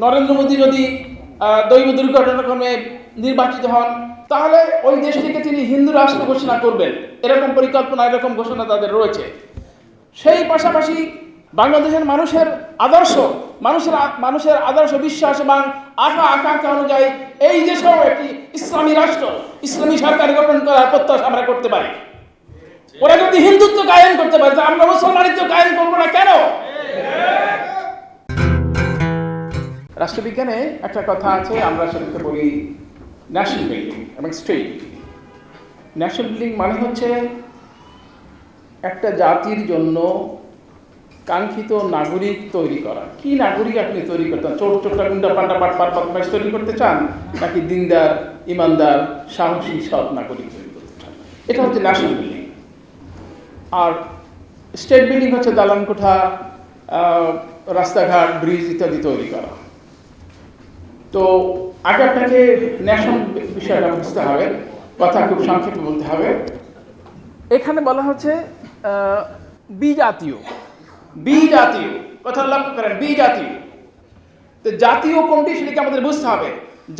নরেন্দ্র মোদী যদি দৈব দুর্ঘটনাক্রমে নির্বাচিত হন, তাহলে ওই দেশটিকে তিনি হিন্দু রাষ্ট্র ঘোষণা করবেন, এরকম পরিকল্পনা, এরকম ঘোষণা তাদের রয়েছে। সেই পাশাপাশি বাংলাদেশের মানুষের আদর্শ বিশ্বাস এবং আশা আকাঙ্ক্ষা অনুযায়ী এই দেশেও একটি ইসলামী রাষ্ট্র, ইসলামী সরকার গঠন করার প্রত্যাশা আমরা করতে পারি। ওরা যদি হিন্দুত্ব কায়েম করতে পারে, আমরা মুসলমানিত্ব কায়েম করবো না কেন? রাষ্ট্রবিজ্ঞানে একটা কথা আছে, আমরা সেটাকে বলি ন্যাশনাল বিল্ডিং এবং স্টেট বিল্ডিং। ন্যাশনাল বিল্ডিং মানে হচ্ছে একটা জাতির জন্য কাঙ্ক্ষিত নাগরিক তৈরি করা। কি নাগরিক আপনি তৈরি করতে চান? চোর চোরটা গুন্ডা পান্ডা পাট বদমাশ তৈরি করতে চান, নাকি দিনদার, ইমানদার, সাহসী, সৎ নাগরিক তৈরি করতে চান? এটা হচ্ছে ন্যাশনাল বিল্ডিং। আর স্টেট বিল্ডিং হচ্ছে দালান কোঠা, রাস্তাঘাট, ব্রিজ ইত্যাদি তৈরি করা। তো আগে আপনাকে ন্যাশনাল বিষয়টা বুঝতে হবে, কথা খুব সংক্ষেপে বলতে হবে। এখানে বলা হচ্ছে বিজাতীয় কথা লক্ষ্য করেন, বিজাতীয়। তো জাতীয় কোনটি সেটাকে আমাদের বুঝতে হবে।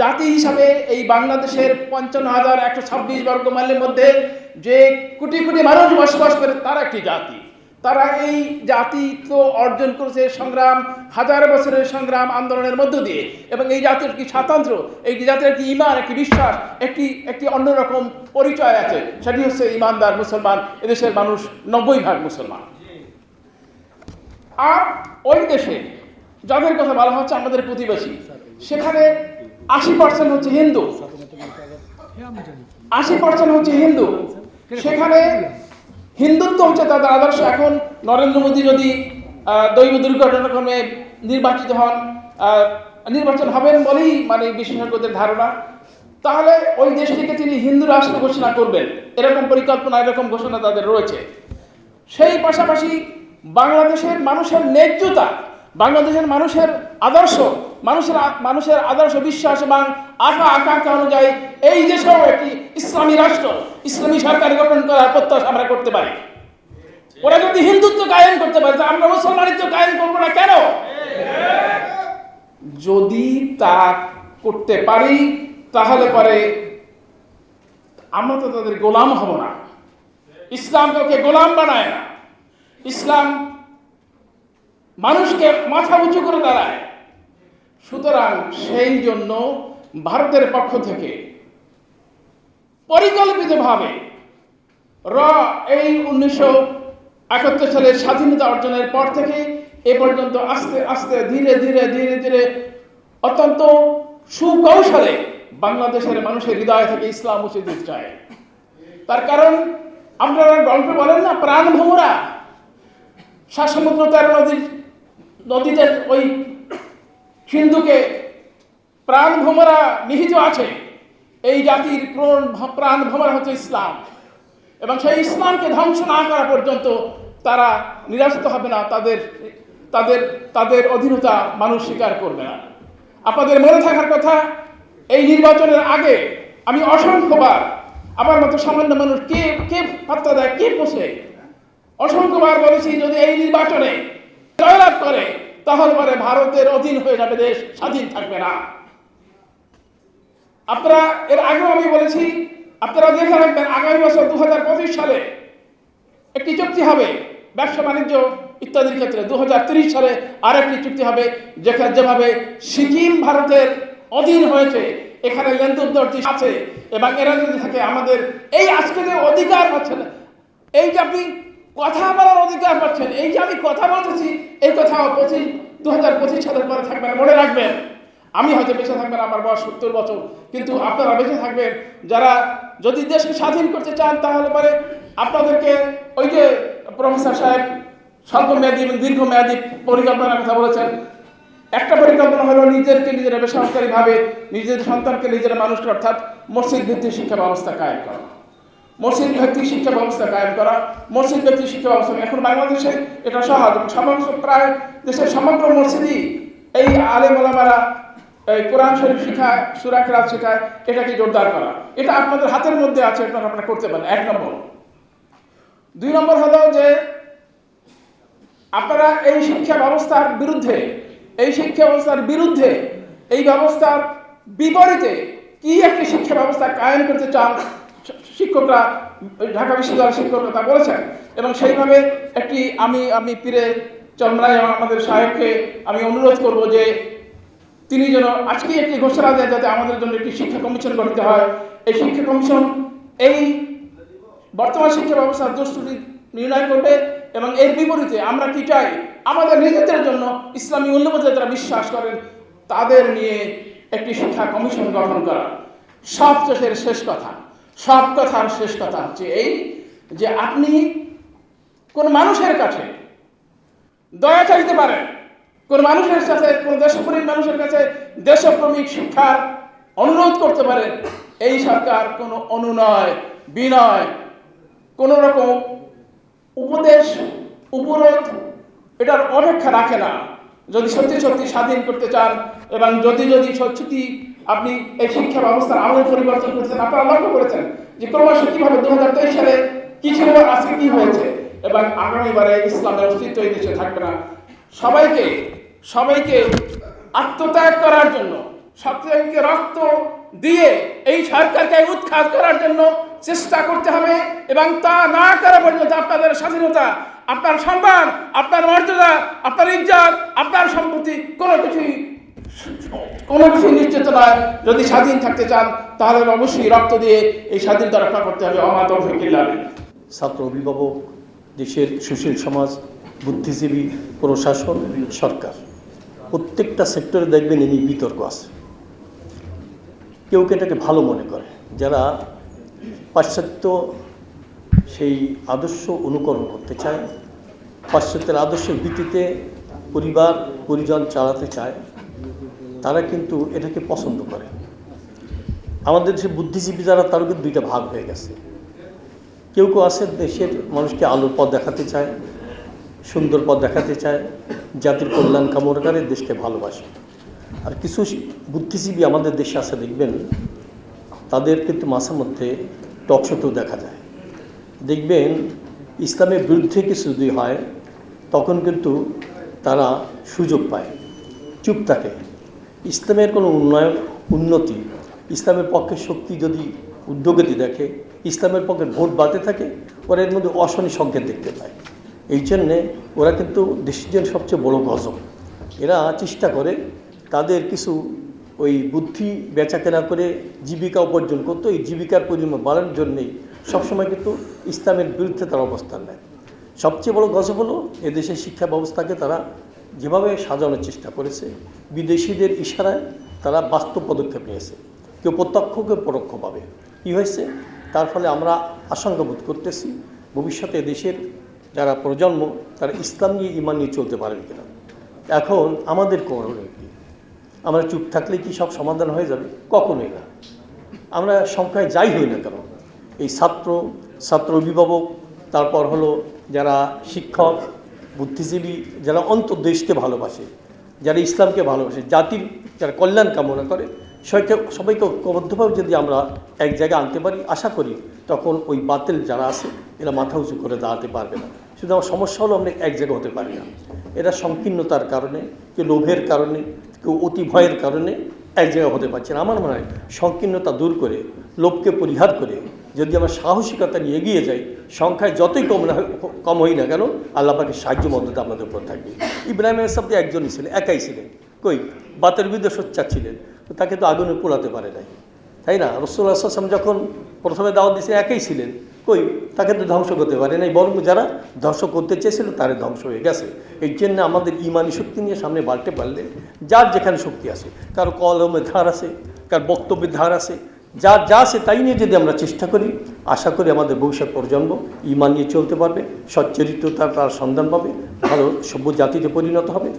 জাতি হিসাবে এই বাংলাদেশের 55,126 বর্গ মাইলের মধ্যে যে কোটি কোটি মানুষ বসবাস করে, তারা একটি জাতি। তারা এই জাতিত্ব অর্জন করেছে সংগ্রাম, হাজার বছরের সংগ্রাম আন্দোলনের মধ্য দিয়ে। এবং এই জাতির কি স্বাতন্ত্র্য, এই জাতির একটি ইমান, একটি বিশ্বাস, একটি অন্যরকম পরিচয় আছে, সেটি হচ্ছে ইমানদার মুসলমান। এদেশের মানুষ 90% মুসলমান। আর ওই দেশে যাদের কথা বলা হচ্ছে আমাদের প্রতিবেশী, সেখানে 80% হচ্ছে হিন্দু, 80% হচ্ছে হিন্দু। সেখানে হিন্দুত্ব হচ্ছে তাদের আদর্শ। এখন নরেন্দ্র মোদী যদি দৈব দুর্ঘটনাক্রমে নির্বাচিত হন, নির্বাচন হবেন বলেই মানে বিশেষজ্ঞদের ধারণা, তাহলে ওই দেশটিকে তিনি হিন্দু রাষ্ট্র ঘোষণা করবেন, এরকম পরিকল্পনা, এরকম ঘোষণা তাদের রয়েছে। সেই পাশাপাশি বাংলাদেশের মানুষের ন্যায্যতা, বাংলাদেশের মানুষের আদর্শ বিশ্বাস এবং আশা আকাঙ্ক্ষা অনুযায়ী এই দেশেও একটি ইসলামী রাষ্ট্র, ইসলামী সরকার গঠন করার প্রত্যাশা আমরা করতে পারি। ওরা যদি হিন্দুত্ব কায়েম করতে পারে, আমরা মুসলমানিত্ব কায়েম করবো না কেন? যদি তা করতে পারি, তাহলে পরে আমরা তো তাদের গোলাম হব না। ইসলাম কাউকে গোলাম বানায় না। ইসলাম মানুষকে মাথা উঁচু করে দাঁড়ায়। সুতরাং সেই জন্য ভারতের পক্ষ থেকে পরিকল্পিতভাবে এই 1971 সালের স্বাধীনতা অর্জনের পর থেকে এ পর্যন্ত আস্তে আস্তে ধীরে ধীরে অত্যন্ত সুকৌশলে বাংলাদেশের মানুষের হৃদয় থেকে ইসলাম মুছে দিতে চায়। তার কারণ আপনারা গল্প বলেন না, প্রাণ ভ্রমরা, সমুদ্র 13 নদীতে ওই সিন্ধুকে প্রাণ ভ্রমরা নিহিত আছে। এই জাতির প্রাণ ভ্রমরা হচ্ছে ইসলাম, এবং সেই ইসলামকে ধ্বংস না করা পর্যন্ত তারা নিরাস্ত হবে না। তাদের অধীনতা মানুষ স্বীকার করবে না। আপনাদের মনে থাকার কথা, এই নির্বাচনের আগে আমি অসংখ্যবার, আমার মতো সামান্য মানুষ কে পাত্তা দেয়, কে পোষে, অসংখ্যবার বলেছি, যদি এই নির্বাচনে জয়লাভ করে তাহলে পরে ভারতের অধীন হয়ে যাবে দেশ, স্বাধীন থাকবে না। আপনারা এর আগেও আমি বলেছি, আপনারা দেখে রাখবেন, আগামী বছর 2025 সালে একটি চুক্তি হবে ব্যবসা বাণিজ্য ইত্যাদির ক্ষেত্রে। 2030 সালে আরেকটি চুক্তি হবে, যেভাবে সিকিম ভারতের অধীন হয়েছে, এখানে লেনদেন আছে, এবং এরা যদি থাকে আমাদের এই আজকে যে অধিকার পাচ্ছেন, এই যে আপনি কথা বলার অধিকার পাচ্ছেন, এই যে আমি কথা বলতেছি, এই কথা 2025 সালের পরে থাকবে না। মনে রাখবেন, আমি হয়তো বেঁচে থাকবেন, আমার বয়স 70 বছর, কিন্তু আপনারা বেঁচে থাকবেন যারা যদি দেশকে স্বাধীন করতে চান, তাহলে পরে আপনাদেরকে ওই যে প্রফেসর সাহেব স্বল্পমেয়াদী এবং দীর্ঘমেয়াদী পরিকল্পনার কথা বলেছেন। একটা পরিকল্পনা হলো নিজেরা বেসরকারিভাবে নিজের সন্তানকে নিজেরা মানুষ করা, অর্থাৎ মসজিদ ভিত্তিক শিক্ষা ব্যবস্থা কায়েম করা। মসজিদ ভিত্তিক শিক্ষা ব্যবস্থা কায়েম করা, মসজিদ ভিত্তিক শিক্ষা ব্যবস্থা। এখন বাংলাদেশে এটা সহজ, প্রায় দেশের সমগ্র মসজিদই এই আলেম ওলামারা এই কোরআন শরীফ শিখায়, সূরা কেরাত শেখায়, এটাকে জোরদার করা। এটা আপনাদের হাতের মধ্যে আছে, আপনারা করতে পারেন। 1 নম্বর। 2 নম্বর হলো যে আপনারা এই শিক্ষা ব্যবস্থার বিরুদ্ধে, এই শিক্ষা ব্যবস্থার বিরুদ্ধে, এই ব্যবস্থার বিপরীতে কি একটি শিক্ষা ব্যবস্থা কায়েম করতে চান শিক্ষকরা, ঢাকা বিশ্ববিদ্যালয়ের শিক্ষকরা তা বলেছেন। এবং সেইভাবে একটি আমি পীরে চরমরায় আমাদের সাহেবকে আমি অনুরোধ করব যে তিনি যেন আজকেই একটি ঘোষণা দেন যাতে আমাদের জন্য একটি শিক্ষা কমিশন গঠিত হয়। এই শিক্ষা কমিশন এই বর্তমান শিক্ষা ব্যবস্থার দুষ্ত্রুটি নির্ণয় করবে এবং এর বিপরীতে আমরা কি চাই, আমাদের নিজেদের জন্য ইসলামী মূল্যবোধে যারা বিশ্বাস করেন তাদের নিয়ে একটি শিক্ষা কমিশন গঠন করা। সব কথার শেষ কথা হচ্ছে এই যে আপনি কোন মানুষের কাছে দয়া চাইতে পারেন, কোন মানুষের সাথে, কোন দেশপ্রেমিক মানুষের কাছে দেশপ্রেমিক শিক্ষার অনুরোধ করতে পারেন। এই সরকার কোনো অনুনয় বিনয়, কোন রকম উপদেশ উপরোধ এটার অপেক্ষা রাখে না। যদি সত্যি সত্যি স্বাধীন করতে চান এবং যদি সত্যি আপনি এই শিক্ষা ব্যবস্থার আমূল পরিবর্তন করতে চান, আপনারা লক্ষ্য করেছেন যে ক্রমশ কিভাবে 2023 সালে কি ছিল আজকে কি হয়েছে, এবং আগামীবারে ইসলামের অস্তিত্ব এই দেশে থাকবে না। সবাইকে আত্মত্যাগ করার জন্য, সবাইকে রক্ত দিয়ে এই সরকারকে উৎখাত করার জন্য চেষ্টা করতে হবে, এবং তা না করা পর্যন্ত আপনাদের স্বাধীনতা, আপনার সম্মান, আপনার মর্যাদা, আপনার ইজ্জত, আপনার সম্পত্তি কোনো কিছু নিশ্চিত নয়। যদি স্বাধীন থাকতে চান তাহলে অবশ্যই রক্ত দিয়ে এই স্বাধীনতা রক্ষা করতে হবে। আমার তৌফিক ইল্লা বিল্লাহ। ছাত্র, অভিভাবক, দেশের সুশীল সমাজ, বুদ্ধিজীবী, প্রশাসন, সরকার, প্রত্যেকটা সেক্টরে দেখবেন এই বিতর্ক আছে। কেউ এটাকে ভালো মনে করে, যারা পাশ্চাত্য সেই আদর্শ অনুকরণ করতে চায়, পাশ্চাত্যের আদর্শের ভিত্তিতে পরিবার পরিজন চালাতে চায়, তারা কিন্তু এটাকে পছন্দ করে। আমাদের দেশে বুদ্ধিজীবী যারা, তারও কিন্তু দুইটা ভাগ হয়ে গেছে। কেউ আছে দেশের মানুষকে আলোর পথ দেখাতে চায়, সুন্দর পথ দেখাতে চায়, জাতির কল্যাণ কামনা করে, দেশকে ভালোবাসে। আর কিছু বুদ্ধিজীবী আমাদের দেশে আছে, দেখবেন তাদের কিন্তু মাঝে মধ্যে টকশোতেও দেখা যায়। দেখবেন ইসলামের বিরুদ্ধে কিছু যদি হয় তখন কিন্তু তারা সুযোগ পায়, চুপ থাকে। ইসলামের কোনো উন্নতি, ইসলামের পক্ষে শক্তি যদি উদ্যোগতি দেখে, ইসলামের পক্ষে ভোট বাড়তে থাকে, ওরা এর মধ্যে অশনি সংকেত দেখতে পায়। এই জন্যে ওরা কিন্তু দেশের জন্য সবচেয়ে বড় গজব। এরা চেষ্টা করে তাদের কিছু ওই বুদ্ধি বেচাকেনা করে জীবিকা উপার্জন করতো, এই জীবিকার পরিমাণ বাড়ানোর জন্যেই সবসময় কিন্তু ইসলামের বিরুদ্ধে তারা অবস্থান নেয়। সবচেয়ে বড় গজব হলো এদেশের শিক্ষা ব্যবস্থাকে তারা যেভাবে সাজানোর চেষ্টা করেছে, বিদেশিদের ইশারায় তারা বাস্তব পদক্ষেপ নিয়েছে, কেউ প্রত্যক্ষ কেউ পরোক্ষভাবে। কী হয়েছে, তার ফলে আমরা আশঙ্কা বোধ করতেছি ভবিষ্যতে দেশের যারা প্রজন্ম তারা ইসলাম নিয়ে ঈমান নিয়ে চলতে পারেন কিনা। এখন আমাদের করণীয় কি? আমরা চুপ থাকলে কি সব সমাধান হয়ে যাবে? কখনোই না। আমরা সংখ্যায় যাই হই না কেন, এই ছাত্র অভিভাবক, তারপর হলো যারা শিক্ষক, বুদ্ধিজীবী, যারা অন্তর্দেশকে ভালোবাসে, যারা ইসলামকে ভালোবাসে, জাতির যারা কল্যাণ কামনা করে, সবাইকে ঐক্যবদ্ধভাবে যদি আমরা এক জায়গায় আনতে পারি, আশা করি তখন ওই বাতিল যারা আছে এরা মাথা উঁচু করে দাঁড়াতে পারবে না। শুধু আমার সমস্যা হলো আমরা এক জায়গায় হতে পারি না। এরা সংকীর্ণতার কারণে, কেউ লোভের কারণে, কেউ অতি ভয়ের কারণে এক জায়গায় হতে পারছে না। আমার মনে হয় সংকীর্ণতা দূর করে, লোভকে পরিহার করে যদি আমরা সাহসিকতা নিয়ে এগিয়ে যাই, সংখ্যায় যতই কম হই না কেন, আল্লাহ পাকের সাহায্য মদত আমাদের উপর থাকবে। ইব্রাহিম আলাইহিস একজনই ছিলেন, একাই ছিলেন, কই বাতের বিরুদ্ধে সোচ্চার ছিলেন, তাকে তো আগুনে পোড়াতে পারে নাই, তাই না? রাসূলুল্লাহ সাল্লাল্লাহু আলাইহি ওয়াসাল্লাম যখন প্রথমে দাওয়াত দিয়েছিলেন একাই ছিলেন, কই তাকে তো ধ্বংস করতে পারে নাই, বরং যারা ধ্বংস করতে চেয়েছিল তারা ধ্বংস হয়ে গেছে। এই জন্য আমাদের ইমানি শক্তি নিয়ে সামনে বাড়তে পারলে, যার যেখানে শক্তি আছে, কারো কলমের ধার আছে, কার বক্তব্যের ধার আছে, যার যা আছে তাই নিয়ে যদি আমরা চেষ্টা করি, আশা করি আমাদের ভবিষ্যৎ প্রজন্ম ইমান নিয়ে চলতে পারবে, সচ্চরিত্রতা তার সন্ধান পাবে, ভালো সভ্য জাতিতে পরিণত হবে।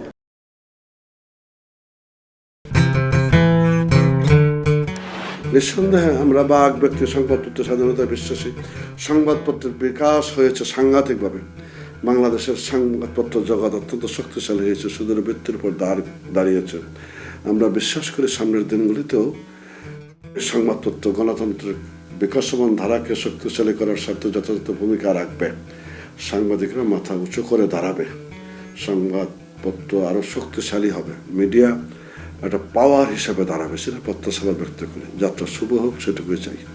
নিঃসন্দেহে আমরা বাক ব্যক্তি সংবাদপত্রের স্বাধীনতায় বিশ্বাসী। সংবাদপত্রের বিকাশ হয়েছে সাংঘাতিকভাবে। বাংলাদেশের সংবাদপত্র জগৎ অত্যন্ত শক্তিশালী হয়েছে, সুদূর বৃত্তির উপর দাঁড়িয়েছে। আমরা বিশ্বাস করি সামনের দিনগুলিতেও সংবাদপত্র গণতন্ত্রের বিকাশমান ধারাকে শক্তিশালী করার স্বার্থে যথাযথ ভূমিকা রাখবে। সাংবাদিকরা মাথা উঁচু করে দাঁড়াবে। সংবাদ পত্র আরও শক্তিশালী হবে, মিডিয়া একটা পাওয়ার হিসাবে দাঁড়াবে, সেটা প্রত্যাশা ব্যক্ত করি। যাত্রা শুভ হোক, সেটুকুই চাই।